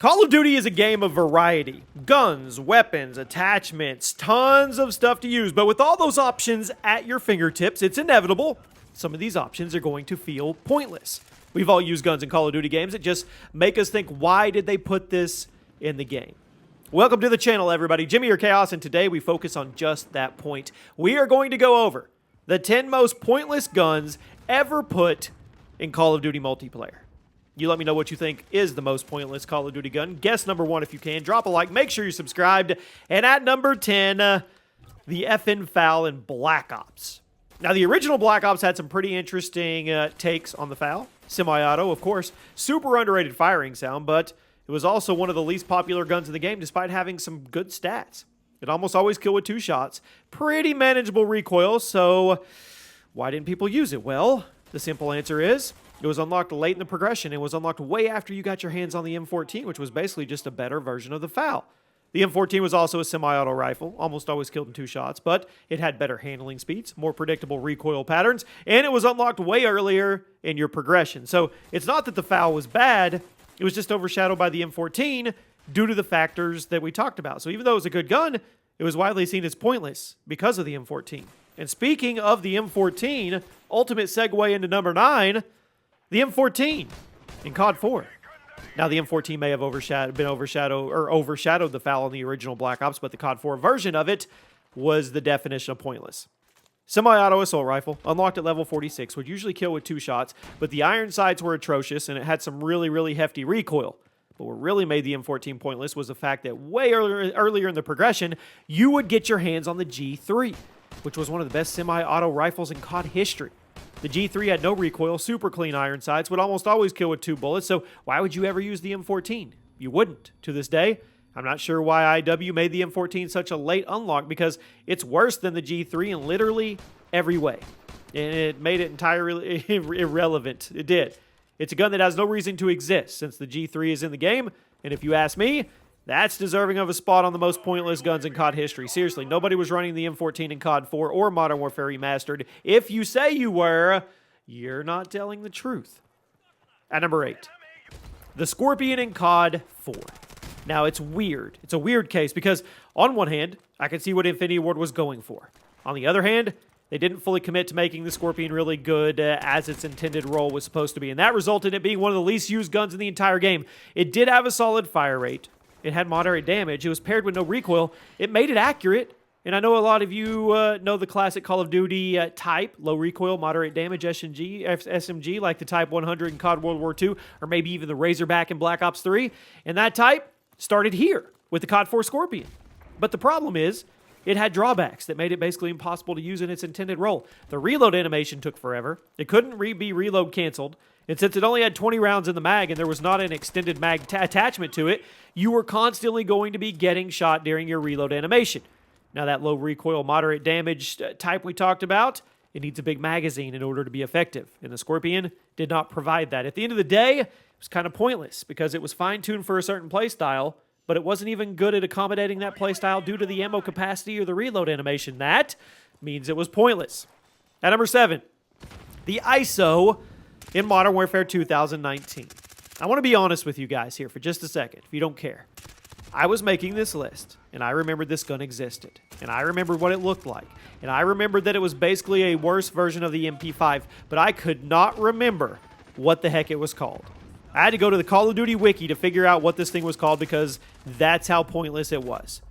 Call of Duty is a game of variety. Guns, weapons, attachments, tons of stuff to use. But with all those options at your fingertips, it's inevitable some of these options are going to feel pointless. We've all used guns in Call of Duty games that just make us think, why did they put this in the game? Welcome to the channel, everybody. Jimmy or Chaos, and today we focus on just that point. We are going to go over the 10 most pointless guns ever put in Call of Duty multiplayer. You let me know what you think is the most pointless Call of Duty gun. Guess number 1 if you can. Drop a like. Make sure you're subscribed. And at number 10, the FN FAL in Black Ops. Now, the original Black Ops had some pretty interesting takes on the FAL. Semi-auto, of course. Super underrated firing sound, but it was also one of the least popular guns in the game despite having some good stats. It almost always killed with 2 shots. Pretty manageable recoil, so why didn't people use it? Well, the simple answer is it was unlocked late in the progression. It was unlocked way after you got your hands on the M14, which was basically just a better version of the FAL. The M14 was also a semi-auto rifle, almost always killed in 2 shots, but it had better handling speeds, more predictable recoil patterns, and it was unlocked way earlier in your progression. So it's not that the FAL was bad, it was just overshadowed by the M14 due to the factors that we talked about. So even though it was a good gun, it was widely seen as pointless because of the M14. And speaking of the M14, ultimate segue into number 9, the M14 in COD 4. Now, the M14 may have overshadowed the FAL in the original Black Ops, but the COD 4 version of it was the definition of pointless. Semi-auto assault rifle, unlocked at level 46, would usually kill with 2 shots, but the iron sights were atrocious, and it had some really hefty recoil. But what really made the M14 pointless was the fact that way earlier in the progression, you would get your hands on the G3, which was one of the best semi-auto rifles in COD history. The G3 had no recoil, super clean iron sights, would almost always kill with 2 bullets, so why would you ever use the M14? You wouldn't. To this day, I'm not sure why IW made the M14 such a late unlock, because it's worse than the G3 in literally every way. And it made it entirely irrelevant. It did. It's a gun that has no reason to exist since the G3 is in the game, and if you ask me, that's deserving of a spot on the most pointless guns in COD history. Seriously, nobody was running the M14 in COD 4 or Modern Warfare Remastered. If you say you were, you're not telling the truth. At number 8, the Scorpion in COD 4. Now, it's weird. It's a weird case because, on one hand, I can see what Infinity Ward was going for. On the other hand, they didn't fully commit to making the Scorpion really good as its intended role was supposed to be, and that resulted in it being one of the least used guns in the entire game. It did have a solid fire rate. It had moderate damage. It was paired with no recoil. It made it accurate. And I know a lot of you know the classic Call of Duty type, low recoil, moderate damage SMG, like the Type 100 in COD World War II, or maybe even the Razorback in Black Ops 3. And that type started here with the COD 4 Scorpion. But the problem is, it had drawbacks that made it basically impossible to use in its intended role. The reload animation took forever. It couldn't be reload canceled. And since it only had 20 rounds in the mag and there was not an extended mag attachment to it, you were constantly going to be getting shot during your reload animation. Now, that low recoil, moderate damage type we talked about, it needs a big magazine in order to be effective. And the Scorpion did not provide that. At the end of the day, it was kind of pointless because it was fine-tuned for a certain playstyle, but it wasn't even good at accommodating that playstyle due to the ammo capacity or the reload animation. That means it was pointless. At number 7, the ISO in Modern Warfare 2019. I want to be honest with you guys here for just a second, if you don't care. I was making this list, and I remembered this gun existed, and I remembered what it looked like, and I remembered that it was basically a worse version of the MP5, but I could not remember what the heck it was called. I had to go to the Call of Duty wiki to figure out what this thing was called because that's how pointless it was.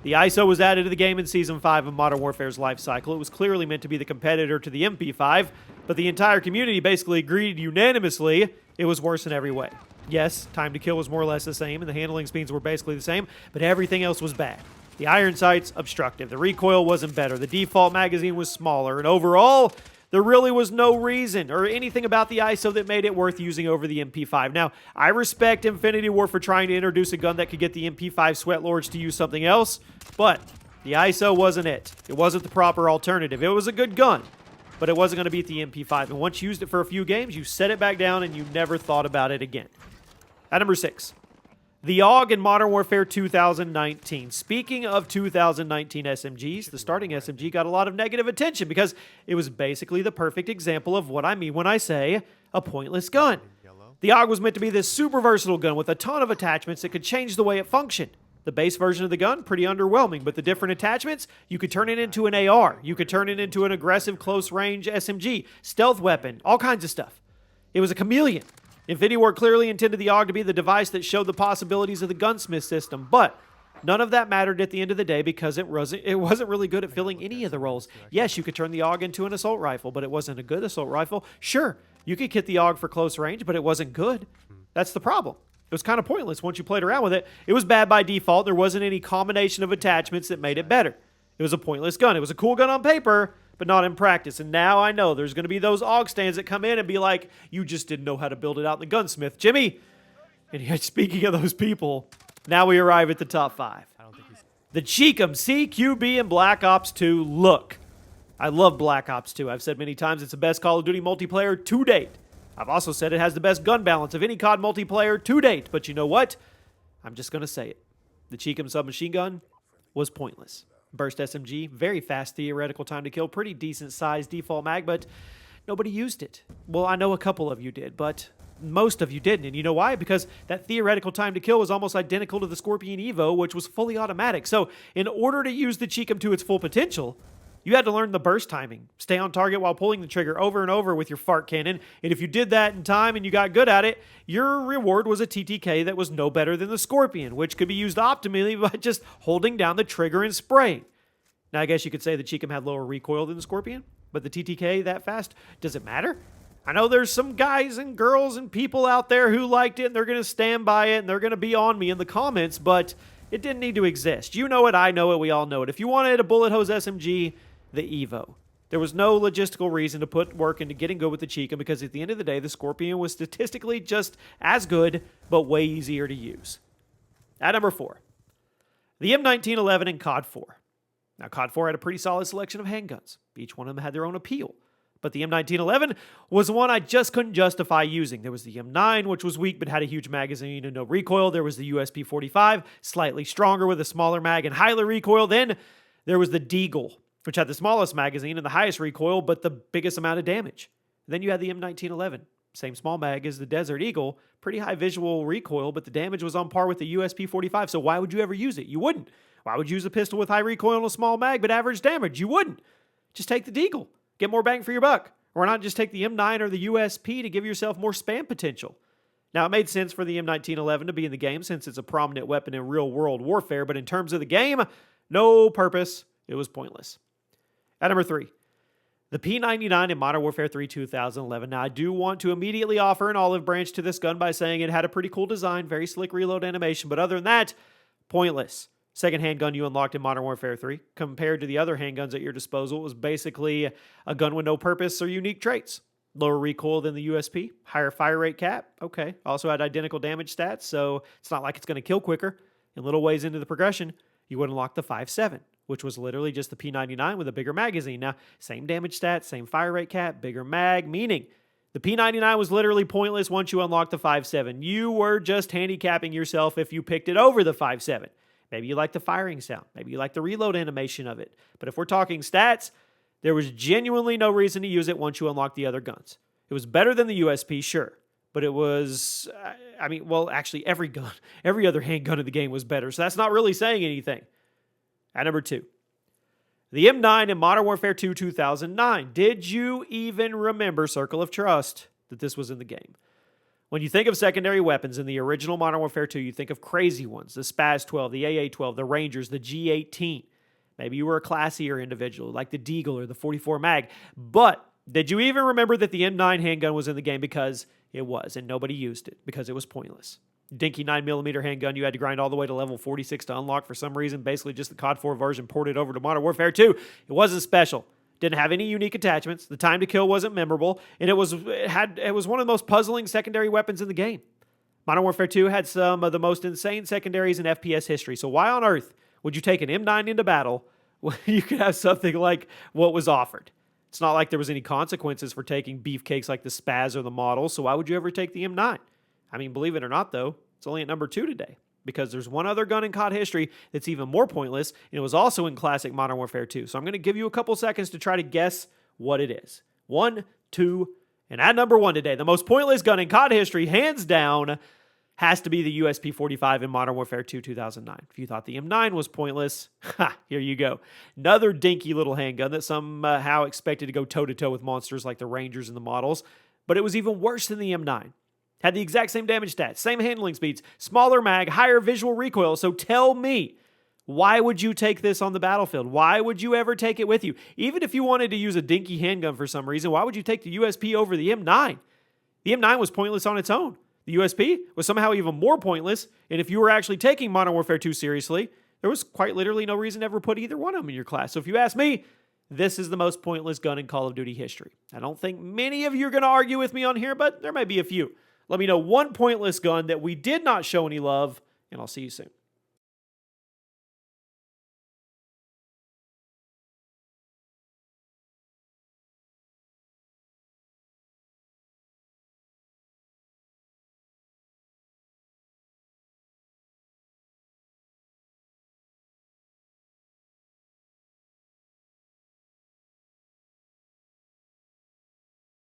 The ISO was added to the game in Season 5 of Modern Warfare's life cycle. It was clearly meant to be the competitor to the MP5, but the entire community basically agreed unanimously it was worse in every way. Yes, time to kill was more or less the same, and the handling speeds were basically the same, but everything else was bad. The iron sights, obstructive. The recoil wasn't better. The default magazine was smaller, and overall, there really was no reason or anything about the ISO that made it worth using over the MP5. Now, I respect Infinity Ward for trying to introduce a gun that could get the MP5 sweatlords to use something else, but the ISO wasn't it. It wasn't the proper alternative. It was a good gun, but it wasn't going to beat the MP5. And once you used it for a few games, you set it back down and you never thought about it again. At number 6, the AUG in Modern Warfare 2019. Speaking of 2019 SMGs, the starting SMG got a lot of negative attention because it was basically the perfect example of what I mean when I say a pointless gun. The AUG was meant to be this super versatile gun with a ton of attachments that could change the way it functioned. The base version of the gun, pretty underwhelming, but the different attachments, you could turn it into an AR, you could turn it into an aggressive close-range SMG, stealth weapon, all kinds of stuff. It was a chameleon. Infinity Ward clearly intended the AUG to be the device that showed the possibilities of the gunsmith system, but none of that mattered at the end of the day because it wasn't really good at filling any of the roles. Yes, you could turn the AUG into an assault rifle, but it wasn't a good assault rifle. Sure, you could kit the AUG for close range, but it wasn't good. That's the problem. It was kind of pointless once you played around with it. It was bad by default. There wasn't any combination of attachments that made it better. It was a pointless gun. It was a cool gun on paper, but not in practice. And now I know there's going to be those AUG stands that come in and be like, you just didn't know how to build it out in the gunsmith, Jimmy. And yet, speaking of those people, now we arrive at the top 5. The Cheekum CQB and Black Ops 2 look. I love Black Ops 2. I've said many times it's the best Call of Duty multiplayer to date. I've also said it has the best gun balance of any COD multiplayer to date. But you know what? I'm just going to say it. The Cheekum submachine gun was pointless. Burst SMG, very fast theoretical time to kill, pretty decent size default mag, but nobody used it. Well, I know a couple of you did, but most of you didn't. And you know why? Because that theoretical time to kill was almost identical to the Scorpion Evo, which was fully automatic. So in order to use the Cheekum to its full potential, you had to learn the burst timing, stay on target while pulling the trigger over and over with your fart cannon, and if you did that in time and you got good at it, your reward was a TTK that was no better than the Scorpion, which could be used optimally by just holding down the trigger and spraying. Now, I guess you could say the Cheekum had lower recoil than the Scorpion, but the TTK that fast, does it matter? I know there's some guys and girls and people out there who liked it, and they're going to stand by it, and they're going to be on me in the comments, but it didn't need to exist. You know it, I know it, we all know it. If you wanted a bullet hose SMG, the Evo. There was no logistical reason to put work into getting good with the Cheekum because at the end of the day, the Scorpion was statistically just as good, but way easier to use. At number 4, the M1911 and COD 4. Now, COD 4 had a pretty solid selection of handguns. Each one of them had their own appeal. But the M1911 was one I just couldn't justify using. There was the M9, which was weak but had a huge magazine and no recoil. There was the USP-45, slightly stronger with a smaller mag and higher recoil. Then there was the Deagle, which had the smallest magazine and the highest recoil, but the biggest amount of damage. Then you had the M1911, same small mag as the Desert Eagle, pretty high visual recoil, but the damage was on par with the USP-45, so why would you ever use it? You wouldn't. Why would you use a pistol with high recoil and a small mag but average damage? You wouldn't. Just take the Deagle. Get more bang for your buck. Or not just take the M9 or the USP to give yourself more spam potential. Now, it made sense for the M1911 to be in the game since it's a prominent weapon in real-world warfare, but in terms of the game, no purpose. It was pointless. At number 3, the P99 in Modern Warfare 3 2011. Now, I do want to immediately offer an olive branch to this gun by saying it had a pretty cool design, very slick reload animation, but other than that, pointless. Second handgun you unlocked in Modern Warfare 3. Compared to the other handguns at your disposal, it was basically a gun with no purpose or unique traits. Lower recoil than the USP, higher fire rate cap, okay. Also had identical damage stats, so it's not like it's going to kill quicker. In little ways into the progression, you would unlock the 5.7, which was literally just the P99 with a bigger magazine. Now, same damage stats, same fire rate cap, bigger mag, meaning the P99 was literally pointless once you unlocked the 5.7. You were just handicapping yourself if you picked it over the 5.7. Maybe you like the firing sound. Maybe you like the reload animation of it. But if we're talking stats, there was genuinely no reason to use it once you unlock the other guns. It was better than the USP, sure. But it was, actually every gun, every other handgun in the game was better. So that's not really saying anything. At number 2, the M9 in Modern Warfare 2 2009. Did you even remember Circle of Trust that this was in the game? When you think of secondary weapons in the original Modern Warfare 2, you think of crazy ones, the SPAS-12, the AA-12, the Rangers, the G18. Maybe you were a classier individual like the Deagle or the 44 mag. But did you even remember that the M9 handgun was in the game? Because it was, and nobody used it because it was pointless. Dinky 9mm handgun you had to grind all the way to level 46 to unlock for some reason, basically just the COD 4 version ported over to Modern Warfare 2. It wasn't special. Didn't have any unique attachments. The time to kill wasn't memorable, and it was one of the most puzzling secondary weapons in the game. Modern Warfare 2 had some of the most insane secondaries in FPS history, so why on earth would you take an M9 into battle when you could have something like what was offered? It's not like there was any consequences for taking beefcakes like the Spaz or the Model, so why would you ever take the M9? I mean, believe it or not, though, it's only at number 2 today. Because there's one other gun in COD history that's even more pointless, and it was also in classic Modern Warfare 2. So I'm going to give you a couple seconds to try to guess what it is. 1, 2, And at number 1 today, the most pointless gun in COD history, hands down, has to be the USP-45 in Modern Warfare 2 2009. If you thought the M9 was pointless, here you go. Another dinky little handgun that somehow expected to go toe-to-toe with monsters like the Rangers and the models, but it was even worse than the M9. Had the exact same damage stats, same handling speeds, smaller mag, higher visual recoil, so tell me, why would you take this on the battlefield? Why would you ever take it with you? Even if you wanted to use a dinky handgun for some reason, why would you take the USP over the M9? The M9 was pointless on its own. The USP was somehow even more pointless, and if you were actually taking Modern Warfare 2 seriously, there was quite literally no reason to ever put either one of them in your class. So if you ask me, this is the most pointless gun in Call of Duty history. I don't think many of you are going to argue with me on here, but there may be a few. Let me know one pointless gun that we did not show any love, and I'll see you soon.